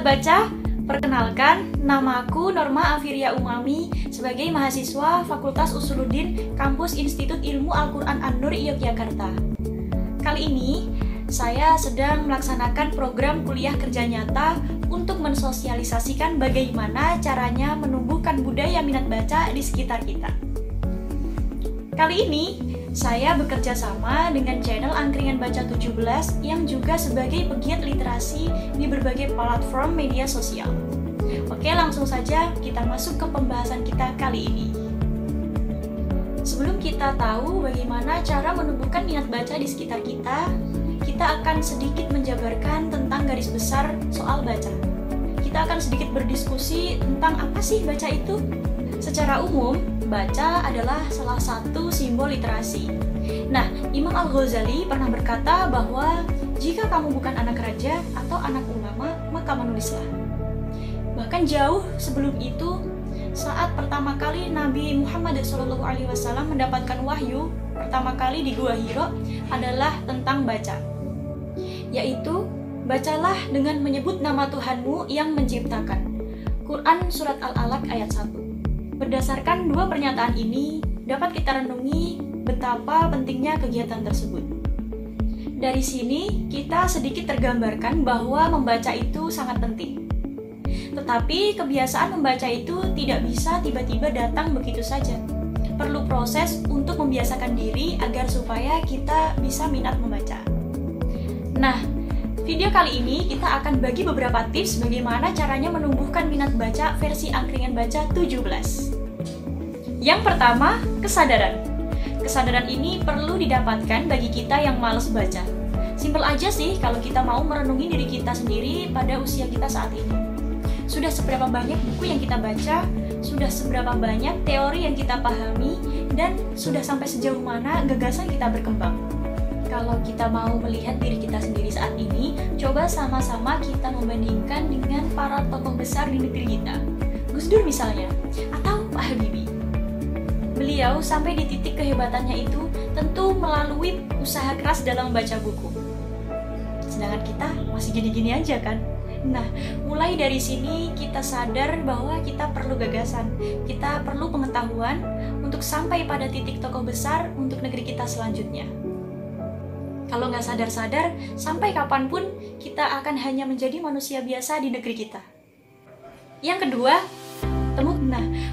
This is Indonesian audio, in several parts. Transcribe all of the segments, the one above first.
Sobat Baca, perkenalkan, namaku Norma Afiria Umami sebagai mahasiswa Fakultas Usuluddin Kampus Institut Ilmu Al-Quran An-Nur Yogyakarta. Kali ini, saya sedang melaksanakan program kuliah kerja nyata untuk mensosialisasikan bagaimana caranya menumbuhkan budaya minat baca di sekitar kita. Kali ini, saya bekerja sama dengan channel Angkringan Baca 17 yang juga sebagai pegiat literasi di berbagai platform media sosial. Oke, langsung saja kita masuk ke pembahasan kita kali ini. Sebelum kita tahu bagaimana cara menumbuhkan minat baca di sekitar kita akan sedikit menjabarkan tentang garis besar soal baca. Kita akan sedikit berdiskusi tentang apa sih baca itu. Secara umum, baca adalah salah satu simbol literasi. Nah, Imam Al-Ghazali pernah berkata bahwa jika kamu bukan anak raja atau anak ulama, maka menulislah. Bahkan jauh sebelum itu, saat pertama kali Nabi Muhammad SAW mendapatkan wahyu pertama kali di Gua Hiro adalah tentang baca, yaitu bacalah dengan menyebut nama Tuhanmu yang menciptakan. Quran Surat Al-Alaq ayat 1. Berdasarkan dua pernyataan ini, dapat kita renungi betapa pentingnya kegiatan tersebut. Dari sini, kita sedikit tergambarkan bahwa membaca itu sangat penting. Tetapi, kebiasaan membaca itu tidak bisa tiba-tiba datang begitu saja. Perlu proses untuk membiasakan diri agar supaya kita bisa minat membaca. Nah, video kali ini kita akan bagi beberapa tips bagaimana caranya menumbuhkan minat baca versi Angkringan Baca 17. Yang pertama, kesadaran. Kesadaran ini perlu didapatkan bagi kita yang malas baca. Simpel aja sih kalau kita mau merenungi diri kita sendiri pada usia kita saat ini. Sudah seberapa banyak buku yang kita baca, sudah seberapa banyak teori yang kita pahami, dan sudah sampai sejauh mana gagasan kita berkembang. Kalau kita mau melihat diri kita sendiri saat ini, coba sama-sama kita membandingkan dengan para tokoh besar di negeri kita. Gus Dur misalnya, atau Pak Habibie. Beliau sampai di titik kehebatannya itu tentu melalui usaha keras dalam membaca buku. Sedangkan kita masih gini-gini aja kan? Nah, mulai dari sini kita sadar bahwa kita perlu gagasan, kita perlu pengetahuan untuk sampai pada titik tokoh besar untuk negeri kita selanjutnya. Kalau nggak sadar-sadar, sampai kapanpun kita akan hanya menjadi manusia biasa di negeri kita. Yang kedua,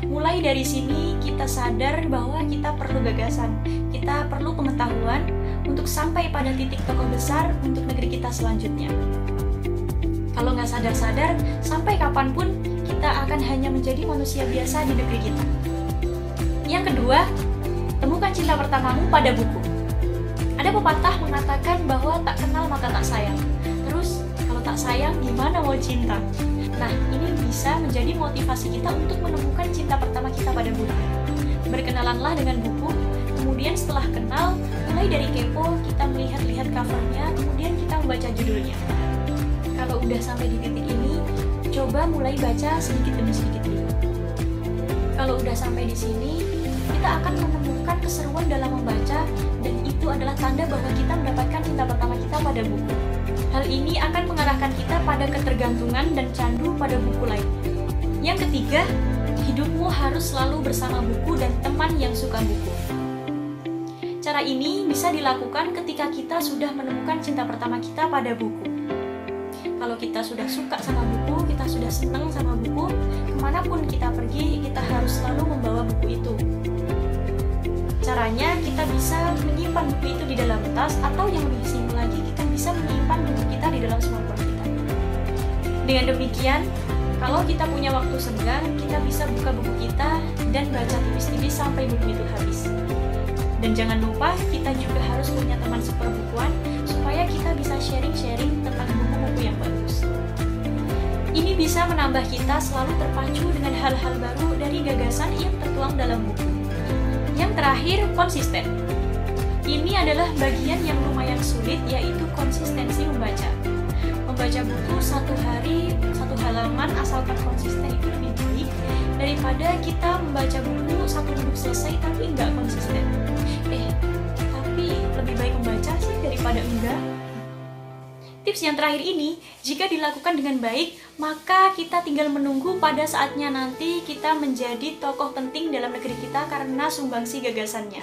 mulai dari sini kita sadar bahwa kita perlu gagasan, kita perlu pengetahuan untuk sampai pada titik tokoh besar untuk negeri kita selanjutnya. Kalau nggak sadar-sadar, sampai kapanpun kita akan hanya menjadi manusia biasa di negeri kita. Yang kedua, temukan cinta pertamamu pada buku. Ada pepatah mengatakan bahwa tak kenal maka tak sayang. Terus, kalau tak sayang, gimana mau cinta? Nah, ini bisa menjadi motivasi kita untuk menemukan cinta pertama kita pada buku. Berkenalanlah dengan buku, kemudian setelah kenal, mulai dari kepo, kita melihat-lihat covernya, kemudian kita membaca judulnya. Kalau udah sampai di titik ini, coba mulai baca sedikit demi sedikit dulu. Kalau udah sampai di sini, kita akan menemukan keseruan dalam membaca, dan itu adalah tanda bahwa kita mendapatkan cinta pertama kita pada buku. Hal ini akan mengarahkan kita pada ketergantungan dan candu pada buku lain. Yang ketiga, hidupmu harus selalu bersama buku dan teman yang suka buku. Cara ini bisa dilakukan ketika kita sudah menemukan cinta pertama kita pada buku. Kalau kita sudah suka sama buku, kita sudah senang sama buku, kemanapun kita pergi, kita harus selalu membawa buku itu. Caranya, kita bisa menyimpan buku itu di dalam tas, atau yang lebih simpel lagi, kita bisa menyimpan buku kita di dalam smartphone kita. Dengan demikian, kalau kita punya waktu senggang, kita bisa buka buku kita dan baca tipis-tipis sampai buku itu habis. Dan jangan lupa, kita juga harus punya teman seperbukuan, supaya kita bisa sharing-sharing tentang buku-buku yang bagus. Ini bisa menambah kita selalu terpacu dengan hal-hal baru dari gagasan yang tertuang dalam buku. Yang terakhir, konsisten. Ini adalah bagian yang lumayan sulit, yaitu konsistensi membaca. Membaca buku satu hari, satu halaman, asalkan konsisten itu lebih baik daripada kita membaca buku satu buku selesai tapi nggak konsisten. Tapi lebih baik membaca sih daripada enggak. tips yang terakhir ini, jika dilakukan dengan baik, maka kita tinggal menunggu pada saatnya nanti kita menjadi tokoh penting dalam negeri kita karena sumbangsi gagasannya.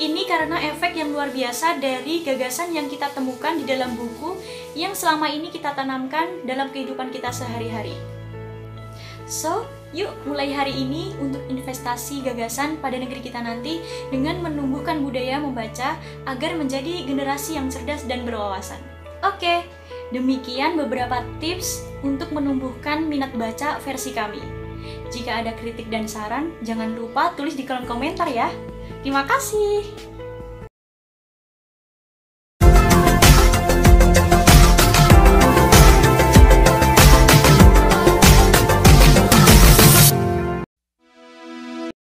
Ini karena efek yang luar biasa dari gagasan yang kita temukan di dalam buku yang selama ini kita tanamkan dalam kehidupan kita sehari-hari. So, yuk mulai hari ini untuk investasi gagasan pada negeri kita nanti dengan menumbuhkan budaya membaca agar menjadi generasi yang cerdas dan berwawasan. Oke, demikian beberapa tips untuk menumbuhkan minat baca versi kami. Jika ada kritik dan saran, jangan lupa tulis di kolom komentar ya. Terima kasih.